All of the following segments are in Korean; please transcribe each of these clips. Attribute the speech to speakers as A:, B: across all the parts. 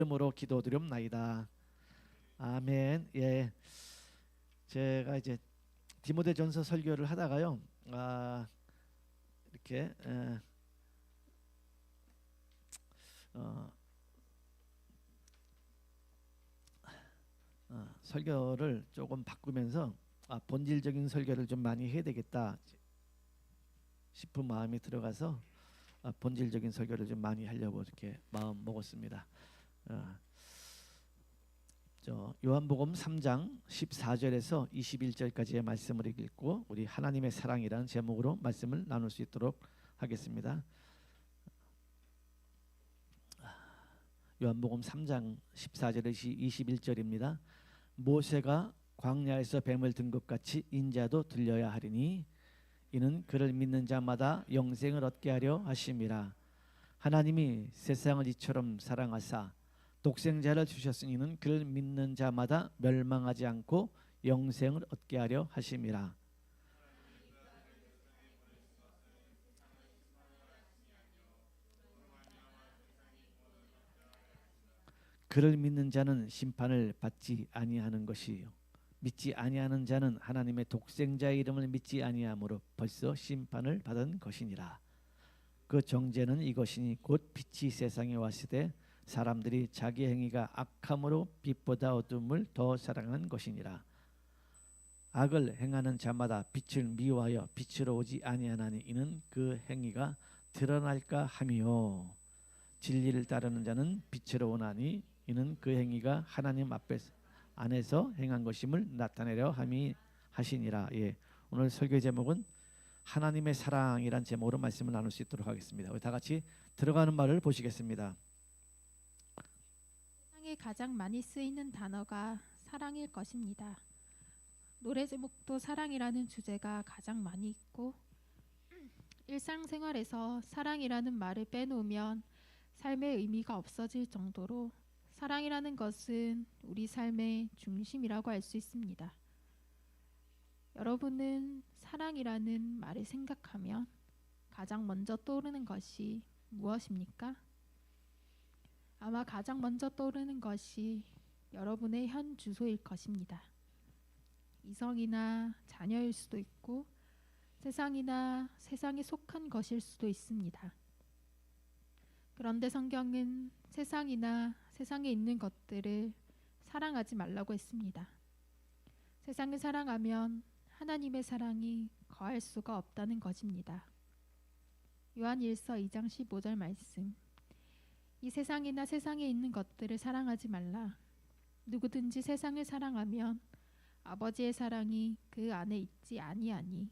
A: 이름으로 기도드립나이다. 아멘. 예, 제가 이제 디모데전서 설교를 하다가요, 이렇게 어, 설교를 조금 바꾸면서 본질적인 설교를 좀 많이 해야 되겠다 싶은 마음이 들어가서 본질적인 설교를 좀 많이 하려고 이렇게 마음 먹었습니다. 요한복음 3장 14절에서 21절까지의 말씀을 읽고 우리 하나님의 사랑이라는 제목으로 말씀을 나눌 수 있도록 하겠습니다. 요한복음 3장 14절에서 21절입니다. 모세가 광야에서 뱀을 든 것 같이 인자도 들려야 하리니 이는 그를 믿는 자마다 영생을 얻게 하려 하심이라. 하나님이 세상을 이처럼 사랑하사 독생자를 주셨으니는 그를 믿는 자마다 멸망하지 않고 영생을 얻게 하려 하심이라. 그를 믿는 자는 심판을 받지 아니하는 것이요 믿지 아니하는 자는 하나님의 독생자의 이름을 믿지 아니하므로 벌써 심판을 받은 것이니라. 그 정죄는 이것이니 곧 빛이 세상에 왔으되 사람들이 자기 행위가 악함으로 빛보다 어둠을 더 사랑한 것이니라. 악을 행하는 자마다 빛을 미워하여 빛으로 오지 아니하나니 이는 그 행위가 드러날까 함이요 진리를 따르는 자는 빛으로 오나니 이는 그 행위가 하나님 안에서 행한 것임을 나타내려 함이 하시니라. 예, 오늘 설교 제목은 하나님의 사랑이란 제목으로 말씀을 나눌 수 있도록 하겠습니다. 우리 다 같이 들어가는 말을 보시겠습니다.
B: 세상에 가장 많이 쓰이는 단어가 사랑일 것입니다. 노래 제목도 사랑이라는 주제가 가장 많이 있고 일상생활에서 사랑이라는 말을 빼놓으면 삶의 의미가 없어질 정도로 사랑이라는 것은 우리 삶의 중심이라고 할 수 있습니다. 여러분은 사랑이라는 말을 생각하면 가장 먼저 떠오르는 것이 무엇입니까? 아마 가장 먼저 떠오르는 것이 여러분의 현 주소일 것입니다. 이성이나 자녀일 수도 있고 세상이나 세상에 속한 것일 수도 있습니다. 그런데 성경은 세상이나 세상에 있는 것들을 사랑하지 말라고 했습니다. 세상을 사랑하면 하나님의 사랑이 거할 수가 없다는 것입니다. 요한 1서 2장 15절 말씀. 이 세상이나 세상에 있는 것들을 사랑하지 말라. 누구든지 세상을 사랑하면 아버지의 사랑이 그 안에 있지 아니하니.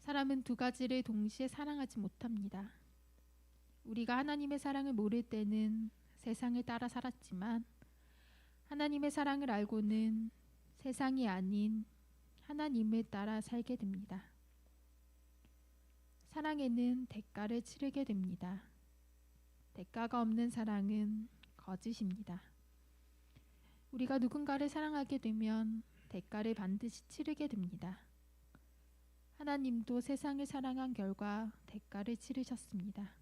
B: 사람은 두 가지를 동시에 사랑하지 못합니다. 우리가 하나님의 사랑을 모를 때는 세상을 따라 살았지만 하나님의 사랑을 알고는 세상이 아닌 하나님을 따라 살게 됩니다. 사랑에는 대가를 치르게 됩니다. 대가가 없는 사랑은 거짓입니다. 우리가 누군가를 사랑하게 되면 대가를 반드시 치르게 됩니다. 하나님도 세상을 사랑한 결과 대가를 치르셨습니다.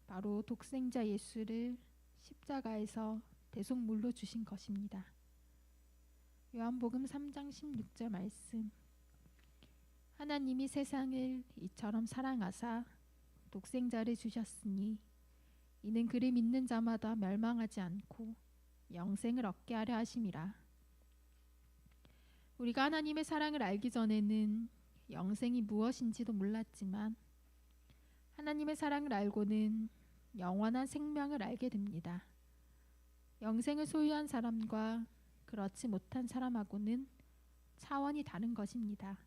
B: 바로 독생자 예수를 십자가에서 대속물로 주신 것입니다. 요한복음 3장 16절 말씀. 하나님이 세상을 이처럼 사랑하사 독생자를 주셨으니 이는 그를 믿는 자마다 멸망하지 않고 영생을 얻게 하려 하심이라. 우리가 하나님의 사랑을 알기 전에는 영생이 무엇인지도 몰랐지만 하나님의 사랑을 알고는 영원한 생명을 알게 됩니다. 영생을 소유한 사람과 그렇지 못한 사람하고는 차원이 다른 것입니다.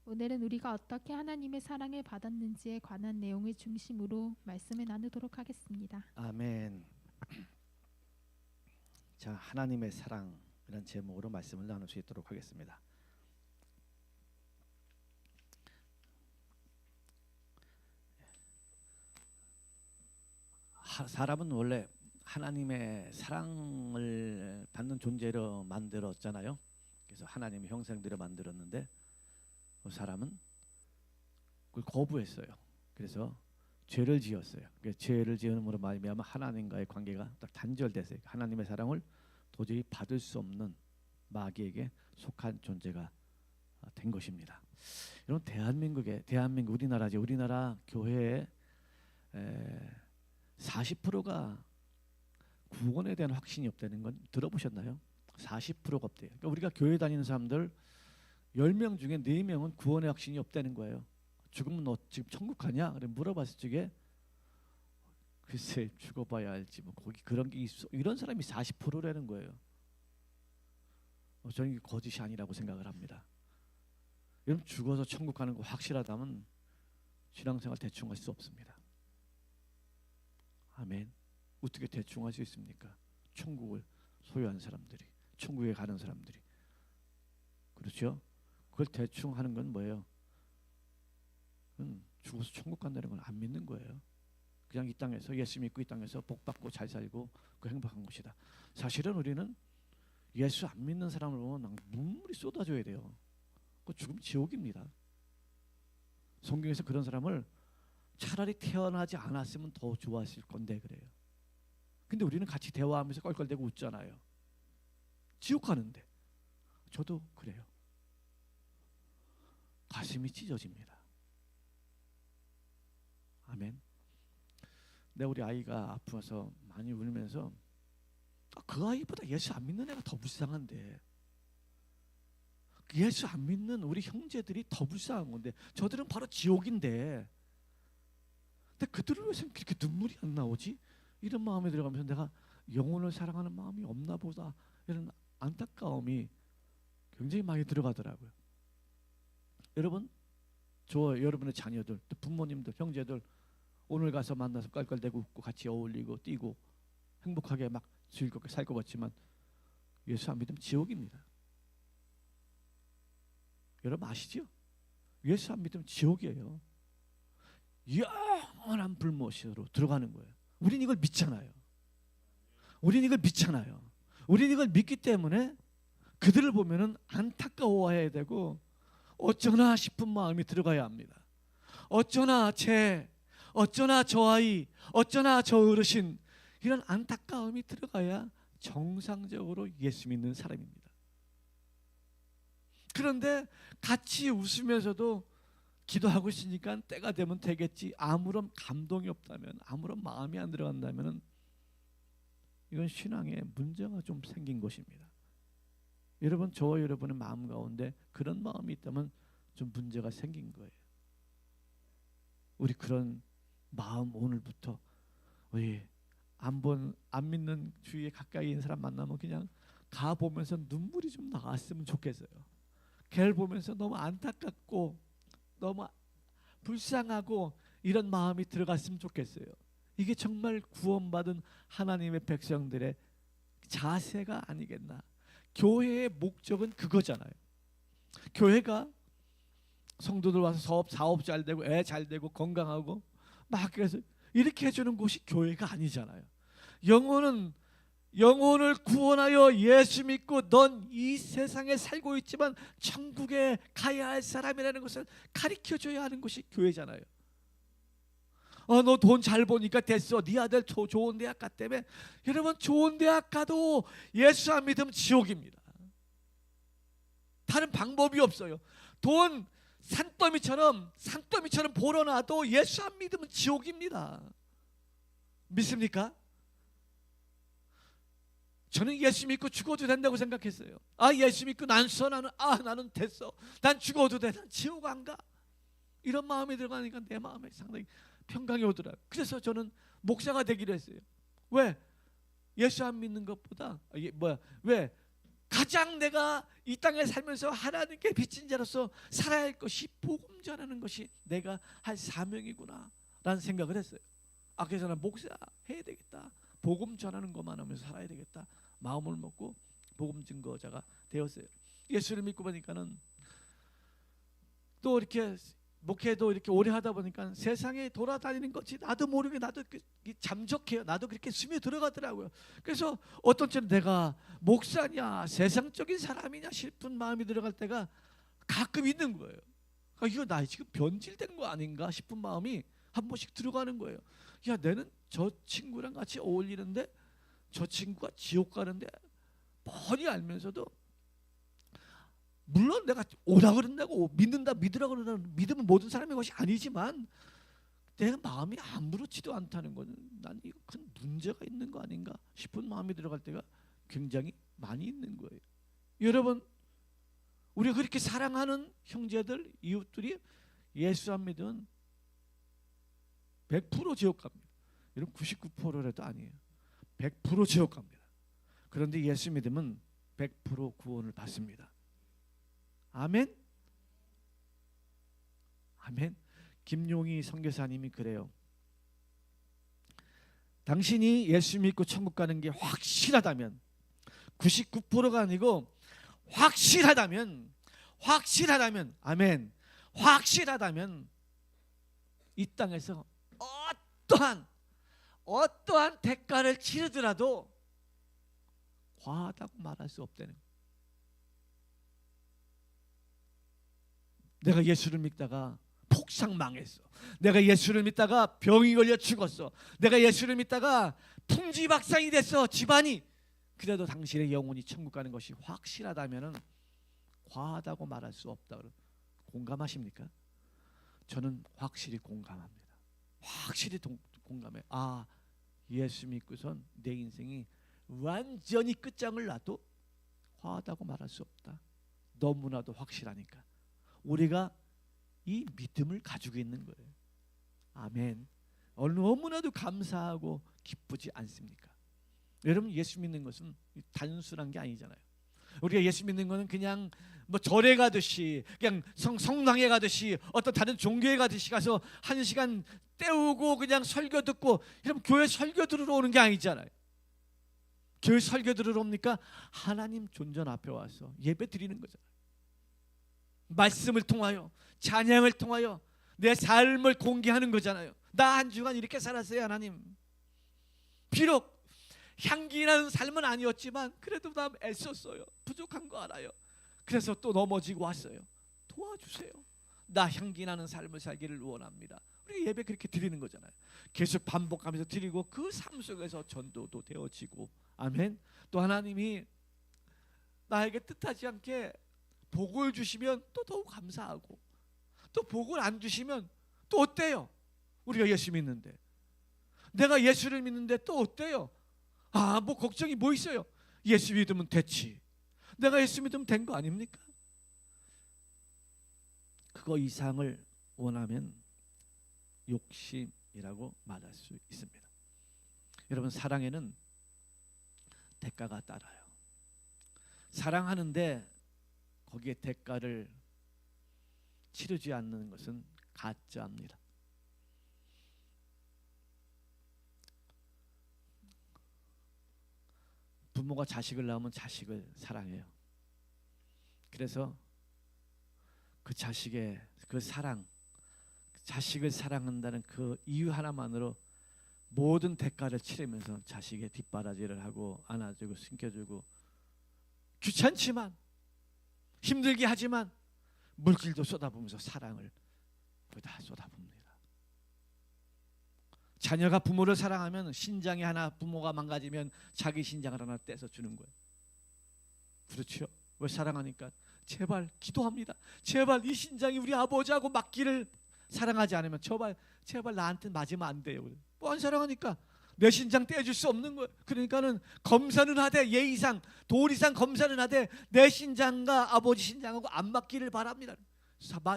B: 오늘은 우리가 어떻게 하나님의 사랑을 받았는지에 관한 내용을 중심으로 말씀을 나누도록 하겠습니다.
A: 아멘. 자, 하나님의 사랑이란 제목으로 말씀을 나눌 수 있도록 하겠습니다. 사람은 원래 하나님의 사랑을 받는 존재로 만들었잖아요. 그래서 하나님의 형상대로 만들었는데 그 사람은 그걸 거부했어요. 그래서 죄를 지었어요. 죄를 지음으로 말미암아 하나님과의 관계가 딱 단절됐어요. 하나님의 사랑을 도저히 받을 수 없는 마귀에게 속한 존재가 된 것입니다. 여러분, 대한민국 우리나라죠. 우리나라 교회의 40%가 구원에 대한 확신이 없다는 건 들어보셨나요? 40%가 없대요. 그러니까 우리가 교회 다니는 사람들 10명 중에 4명은 구원의 확신이 없다는 거예요. 죽으면 너 지금 천국 가냐? 그래 물어봤을 적에 글쎄 죽어봐야 알지 뭐 거기 그런 게 있어. 이런 사람이 40%라는 거예요. 저는 이게 거짓이 아니라고 생각을 합니다. 여러분, 죽어서 천국 가는 거 확실하다면 신앙생활 대충 할 수 없습니다. 아멘. 어떻게 대충 할 수 있습니까? 천국을 소유한 사람들이, 천국에 가는 사람들이. 그렇죠? 그걸 대충 하는 건 뭐예요? 죽어서 천국 간다는 건 안 믿는 거예요. 그냥 이 땅에서 예수 믿고 이 땅에서 복 받고 잘 살고 그 행복한 것이다. 사실은 우리는 예수 안 믿는 사람을 보면 눈물이 쏟아져야 돼요. 그 죽으면 지옥입니다. 성경에서 그런 사람을 차라리 태어나지 않았으면 더 좋았을 건데 그래요. 근데 우리는 같이 대화하면서 껄껄대고 웃잖아요. 지옥 가는데. 저도 그래요. 가슴이 찢어집니다. 아멘. 우리 아이가 아파서 많이 울면서 그 아이보다 예수 안 믿는 애가 더 불쌍한데, 예수 안 믿는 우리 형제들이 더 불쌍한 건데, 저들은 바로 지옥인데, 근데 그들을 왜 그렇게 눈물이 안 나오지? 이런 마음에 들어가면서 내가 영혼을 사랑하는 마음이 없나 보다, 이런 안타까움이 굉장히 많이 들어가더라고요. 여러분, 여러분의 자녀들, 또 부모님들, 형제들 오늘 가서 만나서 깔깔대고 웃고 같이 어울리고 뛰고 행복하게 막 즐겁게 살 것 같지만 예수 안 믿으면 지옥입니다. 여러분 아시죠? 예수 안 믿으면 지옥이에요. 영원한 불못으로 들어가는 거예요. 우린 이걸 믿잖아요. 우린 이걸 믿기 때문에 그들을 보면은 안타까워해야 되고 어쩌나 싶은 마음이 들어가야 합니다. 어쩌나 저 아이, 어쩌나 저 어르신, 이런 안타까움이 들어가야 정상적으로 예수 믿는 사람입니다. 그런데 같이 웃으면서도 기도하고 있으니까 때가 되면 되겠지, 아무런 감동이 없다면, 아무런 마음이 안 들어간다면 이건 신앙에 문제가 좀 생긴 것입니다. 여러분, 저와 여러분의 마음 가운데 그런 마음이 있다면 좀 문제가 생긴 거예요. 우리 그런 마음 오늘부터 안 믿는 주위에 가까이 있는 사람 만나면 그냥 가 보면서 눈물이 좀 나왔으면 좋겠어요. 걔를 보면서 너무 안타깝고 너무 불쌍하고 이런 마음이 들어갔으면 좋겠어요. 이게 정말 구원받은 하나님의 백성들의 자세가 아니겠나. 교회의 목적은 그거잖아요. 교회가 성도들 와서 사업 잘 되고 애 잘 되고 건강하고 막 그래서 이렇게 해주는 곳이 교회가 아니잖아요. 영혼을 구원하여 예수 믿고 넌 이 세상에 살고 있지만 천국에 가야 할 사람이라는 것을 가르쳐줘야 하는 것이 교회잖아요. 너 돈 잘 버니까 됐어. 네 아들 좋은 대학 갔다며. 여러분, 좋은 대학 가도 예수 안 믿으면 지옥입니다. 다른 방법이 없어요. 돈 산더미처럼 벌어놔도 예수 안 믿으면 지옥입니다. 믿습니까? 저는 예수 믿고 죽어도 된다고 생각했어요. 예수 믿고 나는 됐어. 난 죽어도 돼. 난 지옥 안 가. 이런 마음이 들어가니까 내 마음에 상당히 평강이 오더라고요. 그래서 저는 목사가 되기로 했어요. 왜? 예수 안 믿는 것보다 왜? 가장 내가 이 땅에 살면서 하나님께 빚진 자로서 살아야 할 것이 복음 전하는 것이 내가 할 사명이구나 라는 생각을 했어요. 그래서 난 목사 해야 되겠다. 복음 전하는 것만 하면서 살아야 되겠다. 마음을 먹고 복음 증거자가 되었어요. 예수를 믿고 보니까는 또 이렇게 목회도 이렇게 오래 하다 보니까 세상에 돌아다니는 것이 나도 모르게 나도 잠적해요. 나도 그렇게 스며 들어가더라고요. 그래서 어떤 때는 내가 목사냐 세상적인 사람이냐 싶은 마음이 들어갈 때가 가끔 있는 거예요. 이거 나 지금 변질된 거 아닌가 싶은 마음이 한 번씩 들어가는 거예요. 야, 내는 저 친구랑 같이 어울리는데 저 친구가 지옥 가는데 뻔히 알면서도, 물론 내가 오라 그런다고 믿는다 믿으라 그러다 믿으면 모든 사람의 것이 아니지만 내 마음이 아무렇지도 않다는 것은 난 이거 큰 문제가 있는 거 아닌가 싶은 마음이 들어갈 때가 굉장히 많이 있는 거예요. 여러분, 우리가 그렇게 사랑하는 형제들, 이웃들이 예수 안 믿으면 100% 지옥 갑니다. 여러분, 99%라도 아니에요. 100% 지옥 갑니다. 그런데 예수 믿으면 100% 구원을 받습니다. 아멘. 아멘. 김용희 선교사님이 그래요. 당신이 예수 믿고 천국 가는 게 확실하다면, 99%가 아니고 확실하다면, 아멘, 확실하다면 이 땅에서 어떠한 대가를 치르더라도 과하다고 말할 수 없다는 거예요. 내가 예수를 믿다가 폭삭 망했어. 내가 예수를 믿다가 병이 걸려 죽었어. 내가 예수를 믿다가 풍지박산이 됐어, 집안이. 그래도 당신의 영혼이 천국 가는 것이 확실하다면은 과하다고 말할 수 없다. 공감하십니까? 저는 확실히 공감합니다. 확실히 공감해. 아, 예수 믿고선 내 인생이 완전히 끝장을 놔도 과하다고 말할 수 없다. 너무나도 확실하니까 우리가 이 믿음을 가지고 있는 거예요. 아멘. 너무나도 감사하고 기쁘지 않습니까? 여러분, 예수 믿는 것은 단순한 게 아니잖아요. 우리가 예수 믿는 것은 그냥 뭐 절에 가듯이, 그냥 성당에 가듯이, 어떤 다른 종교에 가듯이 가서 1시간 때우고 그냥 설교 듣고, 이러면 교회 설교 들으러 오는 게 아니잖아요. 교회 설교 들으러 옵니까? 하나님 존전 앞에 와서 예배 드리는 거잖아요. 말씀을 통하여, 찬양을 통하여 내 삶을 공개하는 거잖아요. 나 한 주간 이렇게 살았어요, 하나님. 비록 향기 나는 삶은 아니었지만 그래도 나 애썼어요. 부족한 거 알아요. 그래서 또 넘어지고 왔어요. 도와주세요. 나 향기 나는 삶을 살기를 원합니다. 우리 예배 그렇게 드리는 거잖아요. 계속 반복하면서 드리고 그 삶 속에서 전도도 되어지고, 아멘. 또 하나님이 나에게 뜻하지 않게 복을 주시면 또 더욱 감사하고, 또 복을 안 주시면 또 어때요? 우리가 예수 믿는데, 내가 예수를 믿는데 또 어때요? 아, 뭐 걱정이 뭐 있어요? 예수 믿으면 됐지. 내가 예수 믿으면 된 거 아닙니까? 그거 이상을 원하면 욕심이라고 말할 수 있습니다. 여러분, 사랑에는 대가가 따라요. 사랑하는데 거기에 대가를 치르지 않는 것은 가짜입니다. 부모가 자식을 낳으면 자식을 사랑해요. 그래서 그 자식의 그 사랑, 자식을 사랑한다는 그 이유 하나만으로 모든 대가를 치르면서 자식의 뒷바라지를 하고 안아주고 숨겨주고, 귀찮지만 힘들게 하지만 물길도 쏟아부으면서 사랑을 다 쏟아붓니다. 자녀가 부모를 사랑하면 신장이 하나, 부모가 망가지면 자기 신장을 하나 떼서 주는 거예요. 그렇죠? 왜? 사랑하니까. 제발 기도합니다. 제발 이 신장이 우리 아버지하고 맞기를. 사랑하지 않으면 제발 나한테 맞으면 안 돼요. 뻔 사랑하니까 내 신장 떼줄 수 없는 거예요. 그러니까는 검사는 하되, 예의상 도리상 검사는 하되 내 신장과 아버지 신장하고 안 맞기를 바랍니다.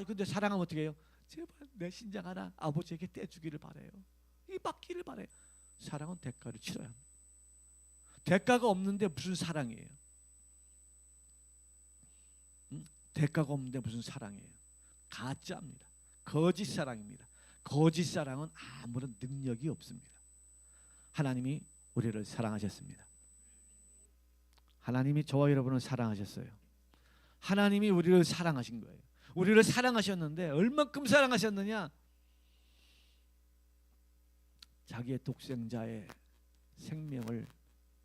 A: 근데 사랑하면 어떻게 해요? 제발 내 신장 하나 아버지에게 떼주기를 바래요. 이 맞기를 바래요. 사랑은 대가를 치러야 합니다. 대가가 없는데 무슨 사랑이에요? 대가가 없는데 무슨 사랑이에요? 가짜입니다. 거짓 사랑입니다. 거짓 사랑은 아무런 능력이 없습니다. 하나님이 우리를 사랑하셨습니다. 하나님이 저와 여러분을 사랑하셨어요. 하나님이 우리를 사랑하신 거예요. 우리를 사랑하셨는데 얼만큼 사랑하셨느냐? 자기의 독생자의 생명을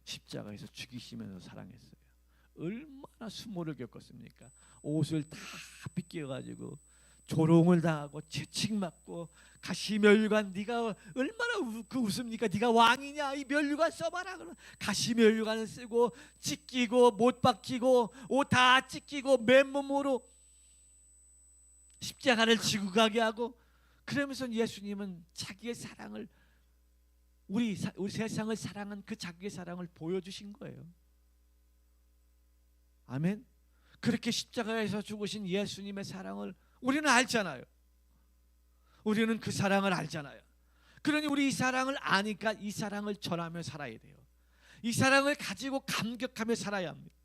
A: 십자가에서 죽이시면서 사랑했어요. 얼마나 수모를 겪었습니까? 옷을 다 빗겨가지고 조롱을 당하고 채찍맞고 가시면류관 네가 얼마나 그 웃습니까? 네가 왕이냐? 이 면류관 써봐라. 그러면 가시면류관을 쓰고 찢기고 못 박히고 옷 다 찢기고 맨몸으로 십자가를 지고 가게 하고, 그러면서 예수님은 자기의 사랑을 우리 세상을 사랑한 그 자기의 사랑을 보여주신 거예요. 아멘. 그렇게 십자가에서 죽으신 예수님의 사랑을 우리는 알잖아요. 우리는 그 사랑을 알잖아요. 그러니 우리 이 사랑을 아니까 이 사랑을 전하며 살아야 돼요. 이 사랑을 가지고 감격하며 살아야 합니다.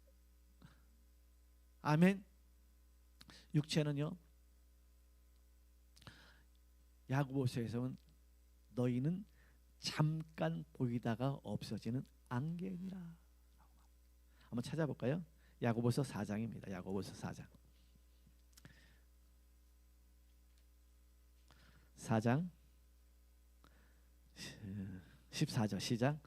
A: 아멘. 육체는요, 야고보서에서는 너희는 잠깐 보이다가 없어지는 안개니라. 한번 찾아볼까요? 야고보서 4장입니다. 야고보서 4장 14절 시작.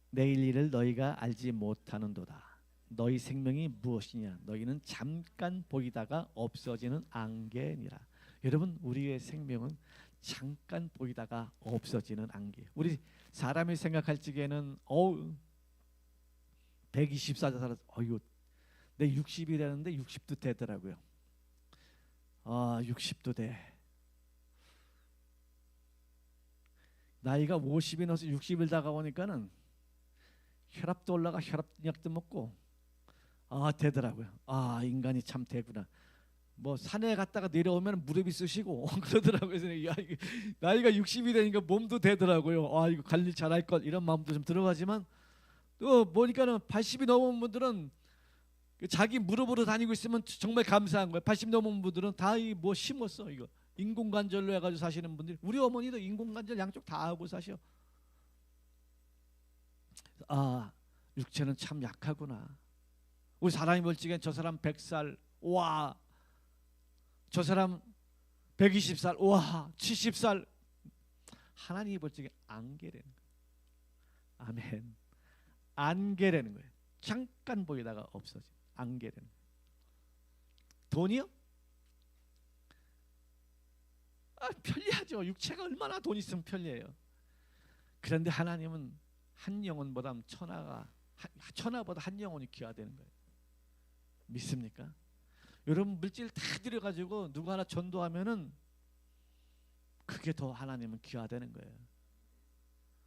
A: 내일 일을 너희가 알지 못하는도다. 너희 생명이 무엇이냐? 너희는 잠깐 보이다가 없어지는 안개니라. 여러분, 우리의 생명은 잠깐 보이다가 없어지는 안개. 우리 사람이 생각할 적에는 124살 살았. 내 60이 되는데 60도 되더라고요. 60도 돼. 나이가 50이 넘어서 60일 다가오니까는 혈압도 올라가 혈압약도 먹고 되더라고요. 인간이 참 되구나. 뭐 산에 갔다가 내려오면 무릎이 쑤시고 그러더라고요. 그래서 나이가 60이 되니까 몸도 되더라고요. 이거 관리 잘할 것 이런 마음도 좀 들어가지만 또 보니까는 80이 넘은 분들은 자기 무릎으로 다니고 있으면 정말 감사한 거예요. 80 넘은 분들은 다 뭐 심었어. 이거 인공관절로 해가지고 사시는 분들, 우리 어머니도 인공관절 양쪽 다 하고 사셔. 육체는 참 약하구나. 우리 사람이 볼 적엔 저 사람 100살, 와, 저 사람 120살, 와, 70살. 하나님이 볼 적엔 안개라는 거예요. 아멘. 안개라는 거예요. 잠깐 보이다가 없어져. 안개라는 거예요. 돈이요? 편리하죠. 육체가 얼마나 돈 있으면 편리해요. 그런데 하나님은 한 영혼보다 천하보다 한 영혼이 귀하다는 거예요. 믿습니까? 여러분, 물질 다 들여가지고 누구 하나 전도하면은 그게 더 하나님은 귀하다는 거예요.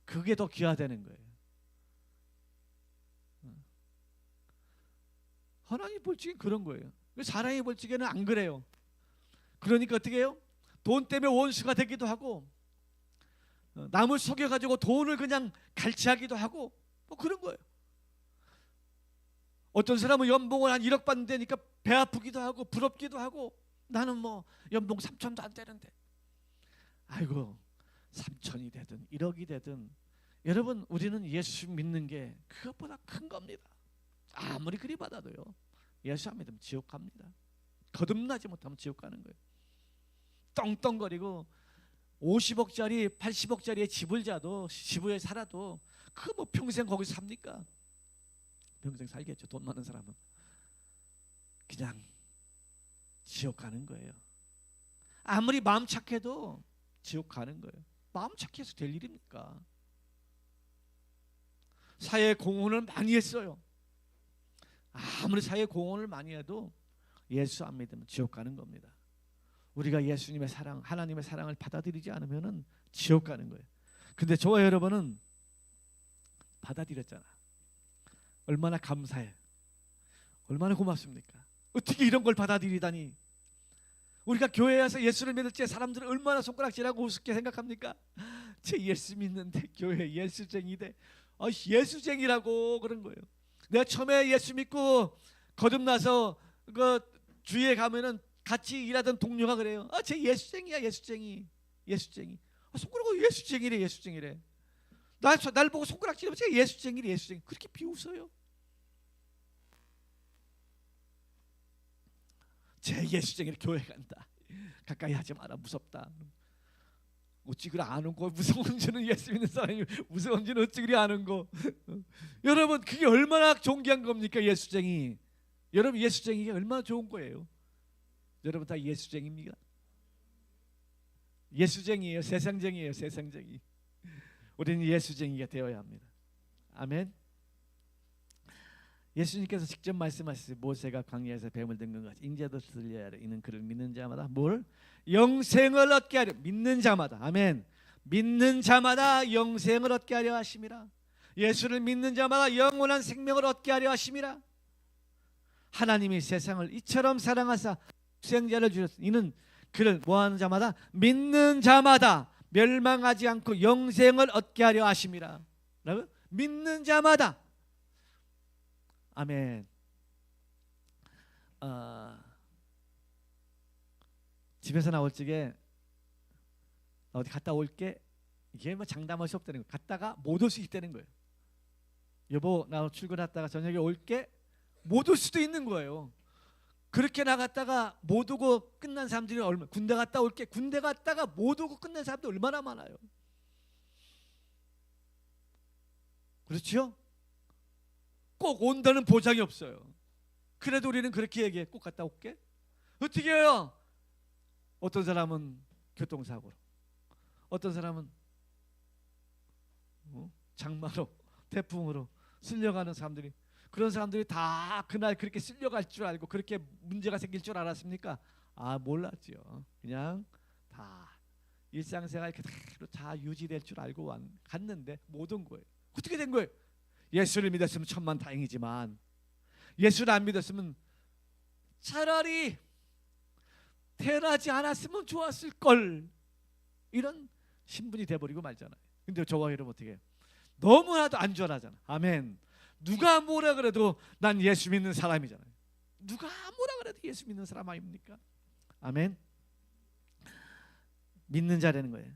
A: 그게 더 귀하다는 거예요. 하나님 볼 적엔 그런 거예요. 사람이 볼 적에는 안 그래요. 그러니까 어떻게 해요? 돈 때문에 원수가 되기도 하고, 남을 속여가지고 돈을 그냥 갈취하기도 하고, 뭐 그런 거예요. 어떤 사람은 연봉을 한 1억 받는다니까 배 아프기도 하고 부럽기도 하고, 나는 뭐 연봉 3천도 안 되는데. 아이고, 3천이 되든 1억이 되든, 여러분, 우리는 예수 믿는 게 그것보다 큰 겁니다. 아무리 그리 받아도요, 예수 안 믿으면 지옥 갑니다. 거듭나지 못하면 지옥 가는 거예요. 떵떵거리고 50억짜리 80억짜리의 집을 자도, 지부에 살아도 그 뭐 평생 거기서 삽니까? 평생 살겠죠. 돈 많은 사람은 그냥 지옥 가는 거예요. 아무리 마음 착해도 지옥 가는 거예요. 마음 착해서 될 일입니까? 사회 공헌을 많이 했어요. 아무리 사회 공헌을 많이 해도 예수 안 믿으면 지옥 가는 겁니다. 우리가 예수님의 사랑, 하나님의 사랑을 받아들이지 않으면 지옥 가는 거예요. 근데 저와 여러분은 받아들였잖아. 얼마나 감사해. 얼마나 고맙습니까? 어떻게 이런 걸 받아들이다니. 우리가 교회에 와서 예수를 믿을 때 사람들은 얼마나 손가락질하고 우습게 생각합니까? 제 예수 믿는데 교회 예수쟁이대. 예수쟁이라고 그런 거예요. 내가 처음에 예수 믿고 거듭나서 그 주위에 가면은 같이 일하던 동료가 그래요. 쟤 예수쟁이야, 예수쟁이. 손가락으로 예수쟁이래, 예수쟁이래. 날 보고 손가락질하면 쟤 예수쟁이래, 예수쟁이. 그렇게 비웃어요. 쟤 예수쟁이래, 교회 간다. 가까이 하지 마라, 무섭다. 어찌 그리 아는 거. 무서운 줄은 예수 믿는 사람이 무서운 줄은 어찌 그리 아는 거. 여러분, 그게 얼마나 존귀한 겁니까? 예수쟁이. 여러분, 예수쟁이가 얼마나 좋은 거예요. 여러분 다 예수쟁입니까? 예수쟁이에요, 세상쟁이에요, 세상쟁이. 우리는 예수쟁이가 되어야 합니다. 아멘. 예수님께서 직접 말씀하셨어요. 모세가 광야에서 뱀을 든 것 같이 인자도 들려야 하려. 이는 그를 믿는 자마다 뭘? 영생을 얻게 하려. 믿는 자마다. 아멘. 믿는 자마다 영생을 얻게 하려 하심이라. 예수를 믿는 자마다 영원한 생명을 얻게 하려 하심이라. 하나님이 세상을 이처럼 사랑하사 독생자를 주셨으니 이는 그를 뭐하는 자마다 믿는 자마다 멸망하지 않고 영생을 얻게 하려 하심이라. 믿는 자마다. 아멘. 집에서 나올 적에 어디 갔다 올게, 이게 뭐 장담할 수 없다는 거예요. 갔다가 못 올 수 있다는 거예요. 여보 나 출근했다가 저녁에 올게, 못 올 수도 있는 거예요. 그렇게 나갔다가 못 오고 끝난 사람들이 얼마, 군대 갔다 올게, 군대 갔다가 못 오고 끝난 사람들 얼마나 많아요. 그렇죠? 꼭 온다는 보장이 없어요. 그래도 우리는 그렇게 얘기해. 꼭 갔다 올게. 어떻게 해요? 어떤 사람은 교통사고로, 어떤 사람은 장마로, 태풍으로 쓸려가는 사람들이, 그런 사람들이 다 그날 그렇게 쓸려갈 줄 알고 그렇게 문제가 생길 줄 알았습니까? 몰랐죠. 그냥 다 일상생활 그대로 다 유지될 줄 알고 갔는데 못 온 거예요. 어떻게 된 거예요? 예수를 믿었으면 천만 다행이지만 예수를 안 믿었으면 차라리 태어나지 않았으면 좋았을 걸, 이런 신분이 돼버리고 말잖아요. 근데 저와 여러분 어떻게 해요? 너무나도 안전하잖아. 아멘. 누가 뭐라 그래도 난 예수 믿는 사람이잖아요. 누가 뭐라 그래도 예수 믿는 사람 아닙니까? 아멘. 믿는 자라는 거예요.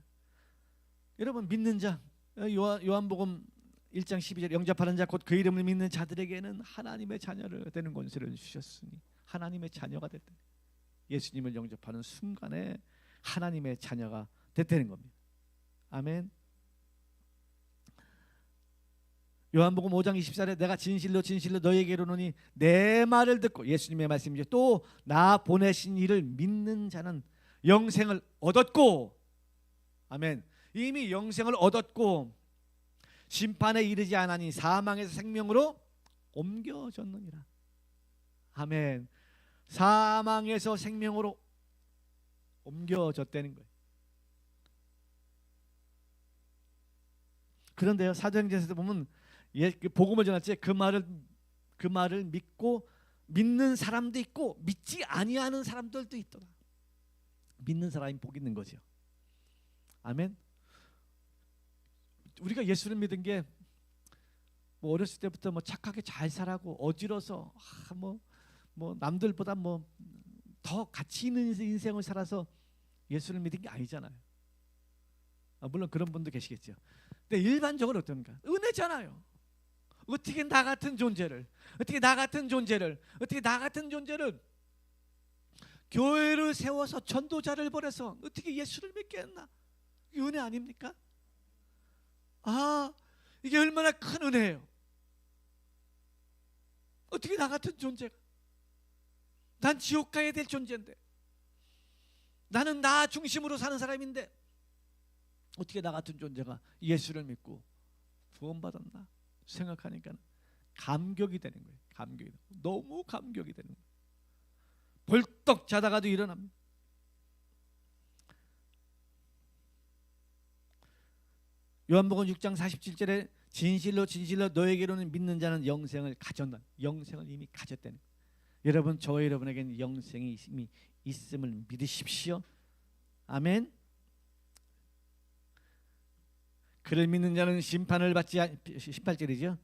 A: 여러분 믿는 자, 요한복음 1장 12절 영접하는 자 곧 그 이름을 믿는 자들에게는 하나님의 자녀를 되는 권세를 주셨으니 하나님의 자녀가 됐다. 예수님을 영접하는 순간에 하나님의 자녀가 됐다는 겁니다. 아멘. 요한복음 5장 24절에 내가 진실로 진실로 너희에게 이르노니 내 말을 듣고, 예수님의 말씀이죠, 또 나 보내신 이를 믿는 자는 영생을 얻었고, 아멘, 이미 영생을 얻었고 심판에 이르지 않으니 사망에서 생명으로 옮겨졌느니라. 아멘. 사망에서 생명으로 옮겨졌다는 거예요. 그런데요, 사도행전에서 보면 복음을 전할 때 그 말을 믿고 믿는 사람도 있고 믿지 아니하는 사람들도 있더라. 믿는 사람이 복 있는 거죠. 아멘. 우리가 예수를 믿은 게 뭐 어렸을 때부터 뭐 착하게 잘 살아고 어지러서 뭐 남들보다 뭐 더 가치 있는 인생을 살아서 예수를 믿은 게 아니잖아요. 물론 그런 분도 계시겠죠. 근데 일반적으로 어떤가? 은혜잖아요. 어떻게 나 같은 존재를 교회를 세워서 전도자를 보내서 어떻게 예수를 믿게 했나? 이게 은혜 아닙니까? 이게 얼마나 큰 은혜예요. 어떻게 나 같은 존재가, 난 지옥 가야 될 존재인데, 나는 나 중심으로 사는 사람인데 어떻게 나 같은 존재가 예수를 믿고 구원받았나 생각하니까 감격이 되는 거예요. 감격이 되는 거예요. 너무 감격이 되는 거예요. 벌떡 자다가도 일어납니다. 요한복음 6장 47절에 진실로 진실로 너에게로는 믿는 자는 영생을 가졌다. 영생을 이미 가졌다는 거예요. 여러분, 저와 여러분에게는 영생이 이미 있음을 믿으십시오. 아멘. 그를 믿는 자는 심판을 받지 18절이죠.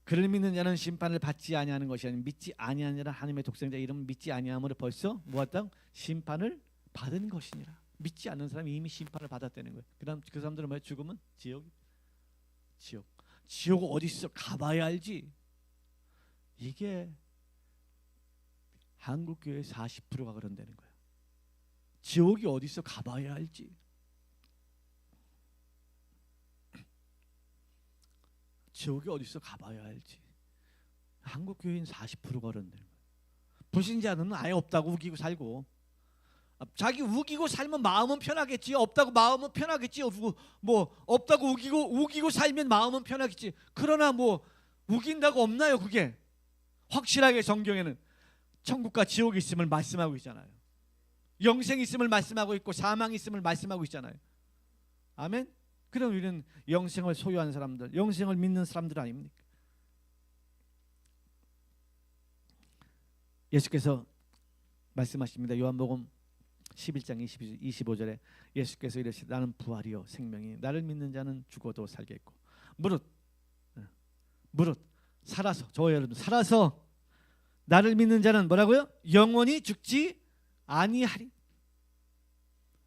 A: 그를 믿는 자는 심판을 받지 아니하는 것이 아니라 믿지 아니하는 자는 하나님의 독생자 이름을 믿지 아니함으로 벌써 무엇당 심판을 받은 것이니라. 믿지 않는 사람이 이미 심판을 받았다는 거예요. 그다음 그 사람들은 뭐예요? 죽으면 지옥 어디 있어? 가봐야 알지. 이게 한국 교회 40%가 그런다는 거예요. 지옥이 어디 있어? 가봐야 알지. 지옥이 어디 있어? 가봐야 알지. 한국 교회인 40%가 그런다는 거예요. 불신자는 아예 없다고 우기고 살고, 자기 우기고 살면 마음은 편하겠지. 없다고 마음은 편하겠지. 뭐 없다고 우기고 살면 마음은 편하겠지. 그러나 뭐 우긴다고 없나요? 그게 확실하게 성경에는 천국과 지옥이 있음을 말씀하고 있잖아요. 영생이 있음을 말씀하고 있고 사망이 있음을 말씀하고 있잖아요. 아멘. 그럼 우리는 영생을 소유한 사람들, 영생을 믿는 사람들 아닙니까? 예수께서 말씀하십니다. 요한복음 11장 25절에 예수께서 이르시되 나는 부활이요 생명이 나를 믿는 자는 죽어도 살겠고 무릇 살아서, 저와 여러분 살아서 나를 믿는 자는 뭐라고요? 영원히 죽지 아니하리.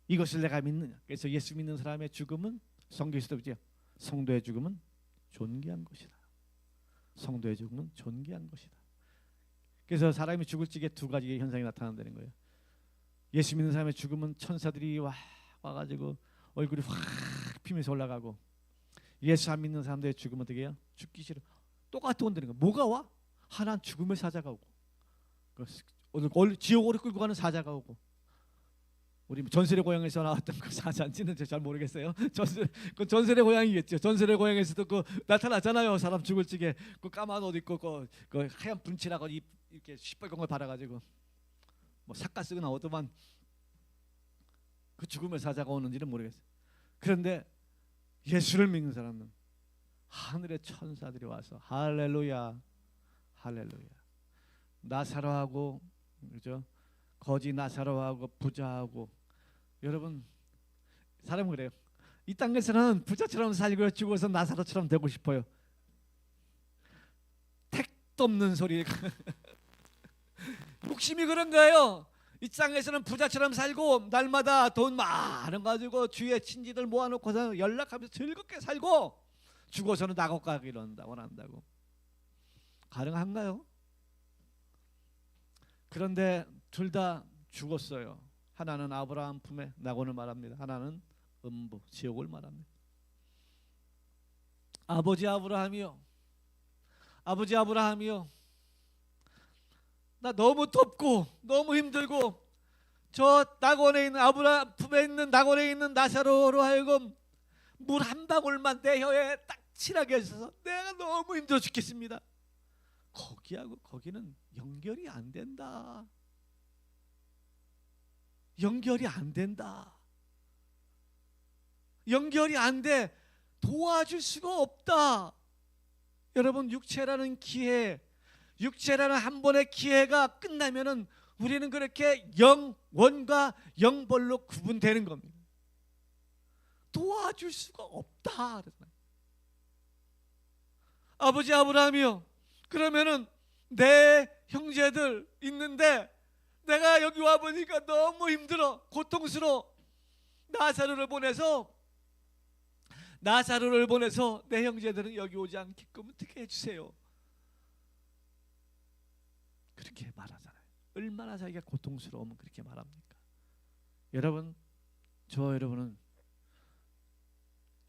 A: 이것을 내가 믿느냐. 그래서 예수 믿는 사람의 죽음은 성경에서도 그죠? 성도의 죽음은 존귀한 것이다. 성도의 죽음은 존귀한 것이다. 그래서 사람이 죽을 적에 두 가지의 현상이 나타난다는 거예요. 예수 믿는 사람의 죽음은 천사들이 와가지고 얼굴이 확 피면서 올라가고, 예수 안 믿는 사람들의 죽음은 어떻게 해요? 죽기 싫어. 똑같이 온다는 거예요. 뭐가 와? 하나는 죽음의 사자가 오고, 오늘 지옥으로 끌고 가는 사자가 오고, 우리 전설의 고향에서 나왔던 그 사자인지는 잘 모르겠어요. 전설의 고향이겠죠. 전설의 고향에서도 그 나타나잖아요. 사람 죽을 적에 그 까만 옷 입고 그 하얀 분칠하고 이렇게 시뻘건 걸 바라가지고 뭐 삭가 쓰고 나오더만, 그 죽음의 사자가 오는지는 모르겠어요. 그런데 예수를 믿는 사람은 하늘의 천사들이 와서 할렐루야, 할렐루야. 나사로하고 그죠? 거지 나사로하고 부자하고, 여러분 사람은 그래요. 이 땅에서는 부자처럼 살고 죽어서 나사로처럼 되고 싶어요. 택도 없는 소리. 욕심이 그런 거예요. 이 땅에서는 부자처럼 살고 날마다 돈 많은 가지고 주위에 친지들 모아놓고서 연락하면서 즐겁게 살고, 죽어서는 낙옥 가기를 원한다고. 가능한가요? 그런데 둘 다 죽었어요. 하나는 아브라함 품에 낙원을 말합니다. 하나는 음부 지옥을 말합니다. 아버지 아브라함이요, 나 너무 덥고 너무 힘들고 저 낙원에 있는 아브라함 품에 있는 낙원에 있는 나사로로 하여금 물 한 방울만 내 혀에 딱 칠하게 해서 내가 너무 힘들어 죽겠습니다. 거기하고 거기는 연결이 안 된다. 연결이 안 된다. 연결이 안 돼. 도와줄 수가 없다. 여러분, 육체라는 기회, 육체라는 한 번의 기회가 끝나면은 우리는 그렇게 영원과 영벌로 구분되는 겁니다. 도와줄 수가 없다. 아버지 아브라함이요, 그러면은 내 형제들 있는데 내가 여기 와보니까 너무 힘들어, 고통스러워. 나사로를 보내서 내 형제들은 여기 오지 않게끔 어떻게 해주세요. 그렇게 말하잖아요. 얼마나 자기가 고통스러우면 그렇게 말합니까? 여러분, 저와 여러분은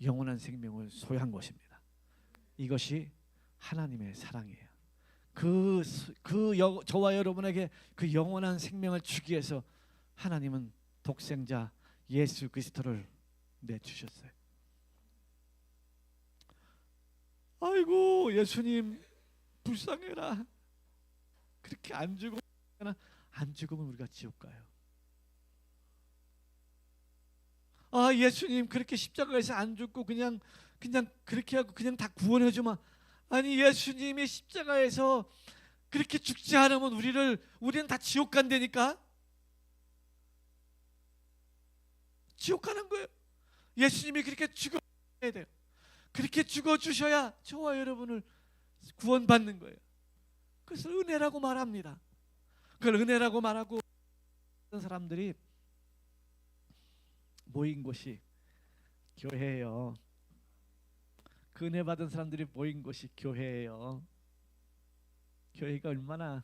A: 영원한 생명을 소유한 것입니다. 이것이 하나님의 사랑이에요. 저와 여러분에게 그 영원한 생명을 주기 위해서 하나님은 독생자 예수 그리스도를 내주셨어요. 아이고 예수님 불쌍해라. 그렇게 안 죽으면 우리가 지옥 가요. 아 예수님 그렇게 십자가에서 안 죽고 그냥 그렇게 하고 그냥 다 구원해 주면, 아니 예수님이 십자가에서 그렇게 죽지 않으면 우리는 다 지옥 간다니까. 지옥 가는 거예요. 예수님이 그렇게 죽어야 돼요. 그렇게 죽어 주셔야 저와 여러분을 구원받는 거예요. 그래서 은혜라고 말합니다. 그걸 은혜라고 말하고, 사람들이 모인 곳이 교회예요. 그 은혜 받은 사람들이 모인 곳이 교회예요. 교회가 얼마나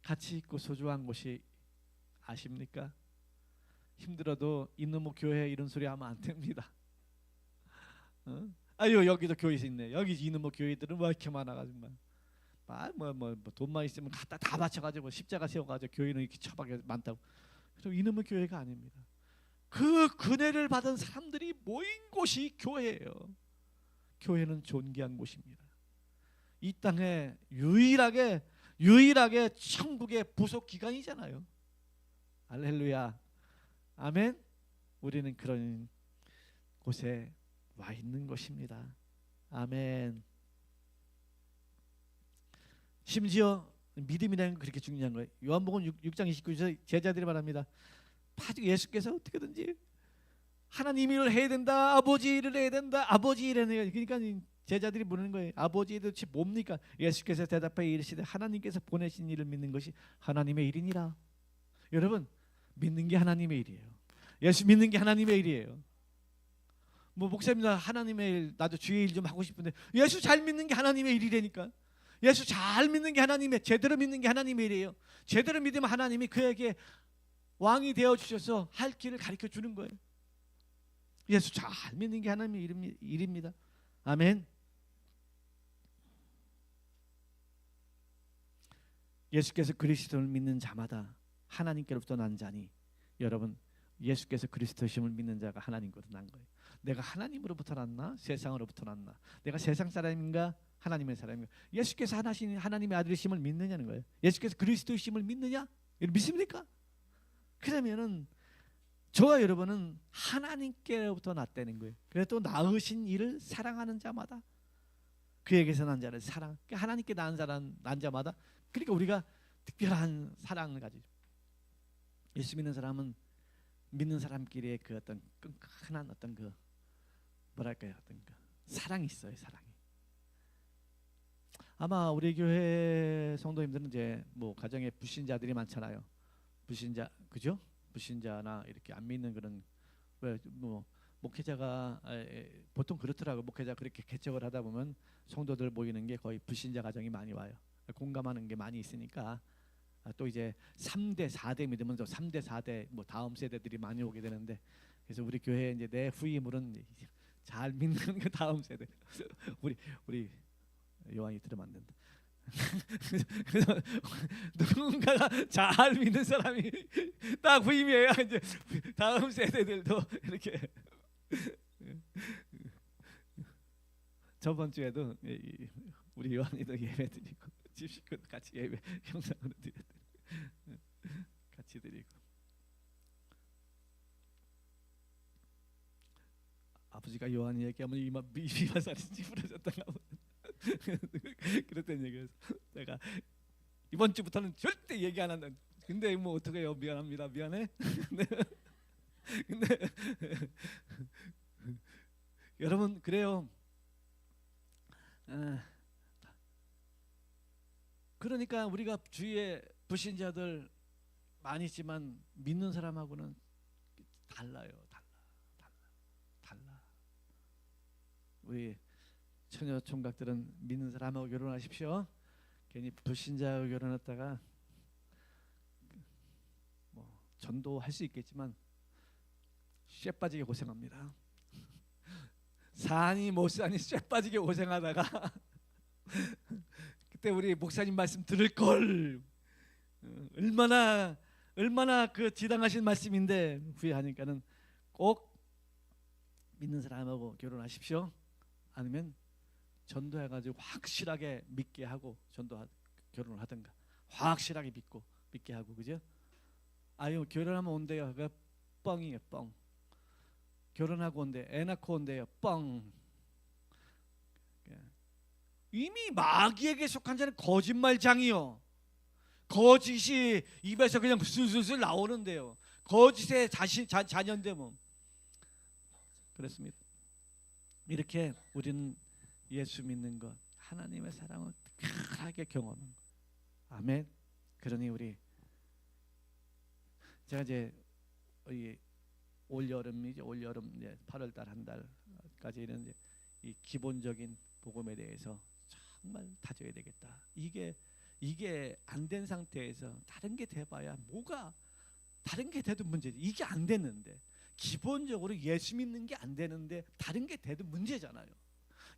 A: 가치 있고 소중한 곳이 아십니까? 힘들어도 이놈의 교회 이런 소리 하면 안 됩니다. 아유 여기도 교회 있네. 여기 이놈의 교회들은 왜 이렇게 많아가지고 뭐 돈만 있으면 갖다 다 바쳐가지고 십자가 세워가지고 교회는 이렇게 처박에 많다고. 그럼 이놈의 교회가 아닙니다. 그 은혜를 받은 사람들이 모인 곳이 교회예요. 교회는 존귀한 곳입니다. 이 땅에 유일하게 천국의 부속 기관이잖아요. 할렐루야, 아멘. 우리는 그런 곳에 와 있는 것입니다. 아멘. 심지어 믿음이라는 건 그렇게 중요한 거예요. 요한복음 6장 29절에 제자들이 말합니다. 예수께서 어떻게든지 하나님 일을 해야 된다, 아버지 일을 해야 된다, 아버지 일을 해야 된다. 그러니까 제자들이 물는 거예요. 아버지 일이 도대체 뭡니까? 예수께서 대답하여 이르시되 하나님께서 보내신 일을 믿는 것이 하나님의 일이니라. 여러분, 믿는 게 하나님의 일이에요. 예수 믿는 게 하나님의 일이에요. 뭐 목사님 나 하나님의 일, 나도 주의 일 좀 하고 싶은데 예수 잘 믿는 게 하나님의 일이라니까. 예수 잘 믿는 게 제대로 믿는 게 하나님의 일이에요. 제대로 믿으면 하나님이 그에게 왕이 되어 주셔서 할 길을 가르쳐 주는 거예요. 예수 잘 믿는 게 하나님의 일입니다. 아멘. 예수께서 그리스도를 믿는 자마다 하나님께로부터 난 자니, 여러분 예수께서 그리스도심을 믿는 자가 하나님께로부터 난 거예요. 내가 하나님으로부터 났나 세상으로부터 났나? 내가 세상 사람인가 하나님의 사람인가? 예수께서 하나님의 아들이심을 믿느냐는 거예요. 예수께서 그리스도이심을 믿느냐? 믿습니까? 그러면은 저와 여러분은 하나님께로부터 났다는 거예요. 그래서 또 낳으신 이를 사랑하는 자마다 그에게서 난 자를 사랑. 그러니까 하나님께 난 자마다, 그러니까 우리가 특별한 사랑을 가지죠. 예수 믿는 사람은 믿는 사람끼리의 그 어떤 끈끈한 어떤 그 뭐랄까요, 어떤 그 사랑이 있어요, 사랑이. 아마 우리 교회 성도님들은 이제 뭐 가정에 불신자들이 많잖아요. 불신자, 그죠? 불신자나 이렇게 안 믿는 그런, 왜 뭐 목회자가 보통 그렇더라고. 목회자 그렇게 개척을 하다 보면 성도들 모이는 게 거의 불신자 가정이 많이 와요. 공감하는 게 많이 있으니까. 또 이제 3대 4대 믿으면 또 3대 4대 뭐 다음 세대들이 많이 오게 되는데, 그래서 우리 교회 이제 내 후임으로는 잘 믿는 그 다음 세대 우리 요한이 들으면 안 된다. 그래서 누군가가 잘 믿는 사람이 딱 후임이에요. 이제 다음 세대들도 이렇게. 저번 주에도 우리 요한이도 예배 드리고 집식구도 같이 예배 영상으로 같이 드리고. 아버지가 요한이 얘기하면 이마살이 찌푸려졌다가 그랬던 얘기였어. 내가 이번 주부터는 절대 얘기 안 한다. 근데 뭐 어떻게 해요? 미안합니다. 미안해. 근데 여러분 그래요. 그러니까 우리가 주위에 불신자들 많이 있지만 믿는 사람하고는 달라요. 달라. 우리 처녀 총각들은 믿는 사람하고 결혼하십시오. 괜히 불신자하고 결혼했다가 뭐 전도할 수 있겠지만 쇠 빠지게 고생합니다. 사니 못 사니 쇠 빠지게 고생하다가 그때 우리 목사님 말씀 들을 걸, 얼마나 그 지당하신 말씀인데 후회하니까는 꼭 믿는 사람하고 결혼하십시오. 아니면 전도해가지고 확실하게 믿게 하고 결혼을 하든가, 확실하게 믿게 하고, 그죠? 아유 결혼하면 온대요. 그 뻥이에요, 뻥. 결혼하고 온대, 애 낳고 온대요, 뻥. 이미 마귀에게 속한 자는 거짓말장이요. 거짓이 입에서 그냥 술술술 나오는데요. 거짓의 자녀인데 뭐. 그렇습니다. 이렇게 우리는 예수 믿는 것, 하나님의 사랑을 특별하게 경험하는 것. 아멘. 그러니 우리 제가 이제 올 여름 이제 8월달 한 달까지는 이제 이 기본적인 복음에 대해서 정말 다져야 되겠다. 이게 안 된 상태에서 다른 게 돼봐야 뭐가, 다른 게 돼도 문제지. 이게 안 됐는데, 기본적으로 예수 믿는 게 안 되는데 다른 게 돼도 문제잖아요.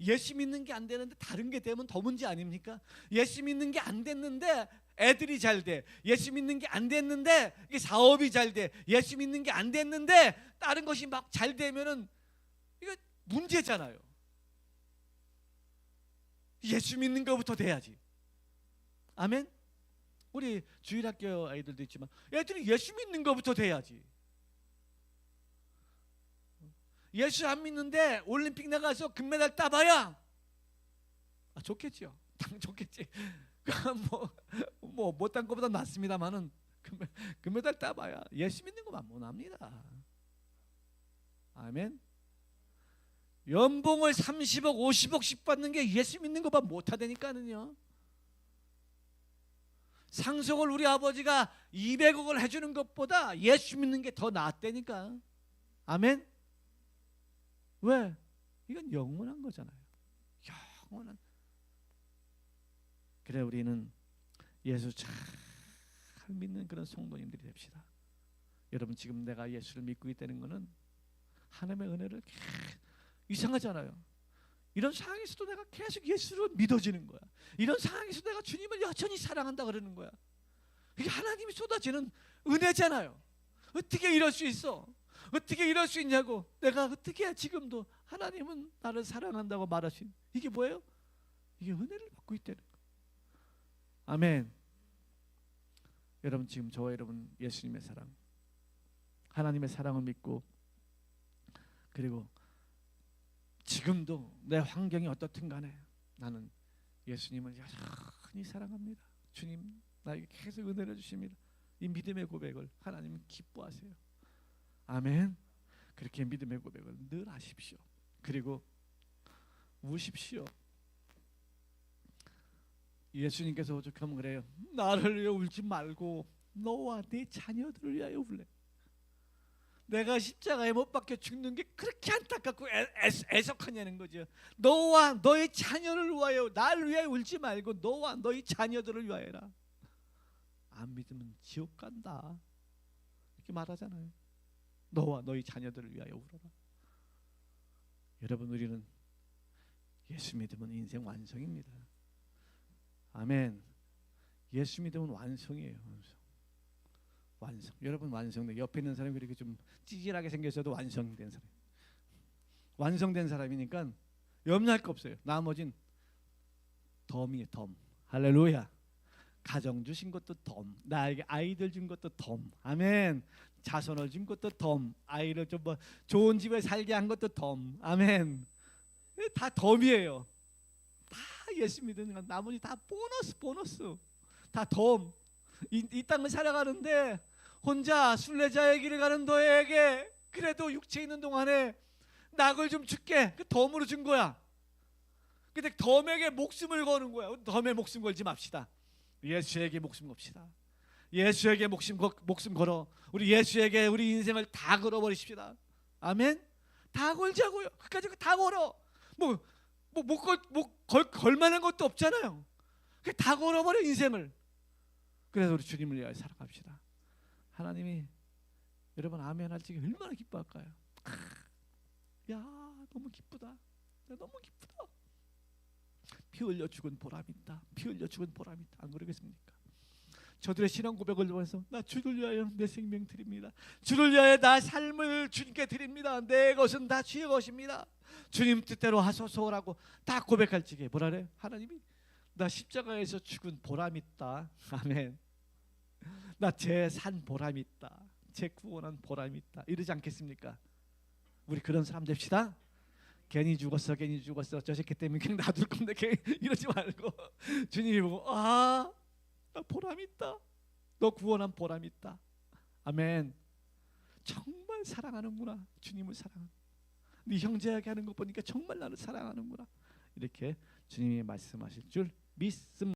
A: 예수 믿는 게 안 되는데 다른 게 되면 더 문제 아닙니까? 예수 믿는 게 안 됐는데 애들이 잘 돼. 예수 믿는 게 안 됐는데 이게 사업이 잘 돼. 예수 믿는 게 안 됐는데 다른 것이 막 잘 되면은 이거 문제잖아요. 예수 믿는 것부터 돼야지. 아멘. 우리 주일학교 아이들도 있지만 애들이 예수 믿는 것부터 돼야지. 예수 안 믿는데 올림픽 나가서 금메달 따봐야 좋겠죠. 당 좋겠지. 못딴 것보다 낫습니다만은 금메달 따봐야 예수 믿는 것만 못합니다. 아멘. 연봉을 30억 50억씩 받는 게 예수 믿는 것만 못하다니까는요. 상속을 우리 아버지가 200억을 해주는 것보다 예수 믿는 게 더 낫다니까. 아멘. 왜? 이건 영원한 거잖아요. 영원한. 그래 우리는 예수 잘 믿는 그런 성도님들이 됩시다. 여러분 지금 내가 예수를 믿고 있다는 것은 하나님의 은혜를 이상하잖아요. 이런 상황에서도 내가 계속 예수를 믿어지는 거야. 이런 상황에서 내가 주님을 여전히 사랑한다 그러는 거야. 이게 하나님이 쏟아지는 은혜잖아요. 어떻게 이럴 수 있어? 어떻게 이럴 수 있냐고. 내가 어떻게 지금도 하나님은 나를 사랑한다고 말하신 이게 뭐예요? 이게 은혜를 받고 있다는 거. 아멘. 여러분 지금 저와 여러분 예수님의 사랑, 하나님의 사랑을 믿고 그리고 지금도 내 환경이 어떻든 간에 나는 예수님을 여전히 사랑합니다. 주님 나에게 계속 은혜를 주십니다. 이 믿음의 고백을 하나님은 기뻐하세요. 아멘. 그렇게 믿음의 고백을 늘 하십시오. 그리고 우십시오. 예수님께서 오죽하면 그래요. 나를 위해 울지 말고 너와 네 자녀들을 위하여 울래. 내가 십자가에 못 박혀 죽는 게 그렇게 안타깝고 애석하냐는 거죠. 너와 너의 자녀를 위하여, 나를 위하여 울지 말고 너와 너의 자녀들을 위하여라. 안 믿으면 지옥 간다 이렇게 말하잖아요. 너와 너희 자녀들을 위하여 울어라. 여러분 우리는 예수 믿으면 인생 완성입니다. 아멘. 예수 믿으면 완성이에요. 완성. 여러분 완성돼. 옆에 있는 사람이 그렇게 좀 찌질하게 생겨서도 완성된 사람. 완성된 사람이니까 염려할 거 없어요. 나머진 덤이에요. 덤. 할렐루야. 가정 주신 것도 덤. 나에게 아이들 준 것도 덤. 아멘. 자손을 준 것도 덤. 아이를 좀 뭐 좋은 집에 살게 한 것도 덤. 아멘. 다 덤이에요. 다 예수 믿는 건 나머지 다 보너스. 다 덤. 이 땅을 살아가는데 혼자 순례자의 길을 가는 너에게 그래도 육체 있는 동안에 낙을 좀 줄게. 그 덤으로 준 거야. 근데 덤에게 목숨을 거는 거야. 덤에 목숨 걸지 맙시다. 예수에게 목숨 겁시다. 예수에게 목숨 걸어. 우리 예수에게 우리 인생을 다 걸어버리십시다. 아멘. 다 걸자고요. 끝까지 다 걸어. 걸 만한 것도 없잖아요. 다 걸어버려 인생을. 그래서 우리 주님을 위하여 살아갑시다. 하나님이 여러분 아멘 할 적에 얼마나 기뻐할까요? 야 너무 기쁘다. 너무 기쁘다. 피 흘려 죽은 보람 있다. 피 흘려 죽은 보람 있다. 안 그러겠습니까? 저들의 신앙 고백을 보면서 나 주를 위하여 내 생명 드립니다. 주를 위하여 나 삶을 주님께 드립니다. 내 것은 다 주의 것입니다. 주님 뜻대로 하소서라고 다 고백할 적에 뭐라 그래요? 하나님이 나 십자가에서 죽은 보람 있다. 아멘. 나 제 산 보람 있다. 제 구원한 보람 있다. 이러지 않겠습니까? 우리 그런 사람 됩시다. 괜히 죽었어. 저 새끼 때문에 그냥 놔둘 건데 이러지 말고 주님이 보고 나 보람 있다. 너 구원한 보람 있다. 아멘. 정말 사랑하는구나. 주님을 사랑하는. 네 형제에게 하는 거 보니까 정말 나를 사랑하는구나. 이렇게 주님이 말씀하실 줄 믿습니다.